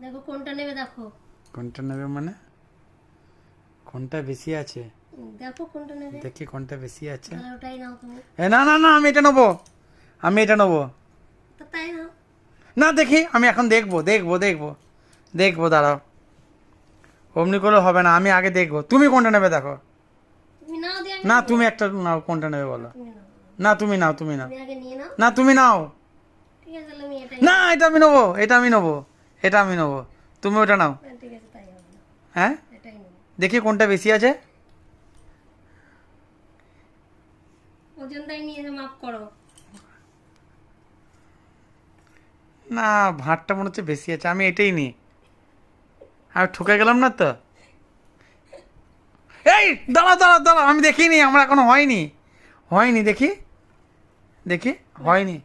দেখো কোনটা নেবে, দেখো কোনটা নেবে মানে কোনটা বেশি আছে? দেখো কোনটা নেবে। দেখি কোনটা বেশি আছে। তাহলে ওটাই নাও তুমি। এ না না না, আমি এটা নেবো, আমি এটা নেবো। তো তাই নাও। না দেখি, আমি এখন দেখবো দেখবো দেখবো দেখবো, দাঁড়াও। অমনি করলে হবে না, আমি আগে দেখবো। তুমি কোনটা নেবে দেখো। তুমি নাও দিয়ে আমি না নেবো। তুমি একটা নাও, কোনটা নেবে বলো। তুমি নাও। না তুমি নাও, তুমি নাও। তুমি আগে নিয়ে নাও। না তুমি নাও। ঠিক আছে, তাহলে আমি এটাই না এটা আমি নেবো, এটা আমি নেবো, এটা আমি নেবো। তুমি ওটা নাও। ঠিক আছে, তাই হবে। হ্যাঁ এটাই নেবো। দেখি কোনটা বেশি আছে। ওজনটাই নিয়ে এসে মাপ করো। না ভাতটা মনে হচ্ছে বেশি আছে, আমি এটাই নিই। আমি ঠকে গেলাম না তো? এই দাঁড়া দাঁড়া দাঁড়া, আমি দেখিনি, আমার এখনো হয়নি, হয়নি, দেখি দেখি, হয়নি।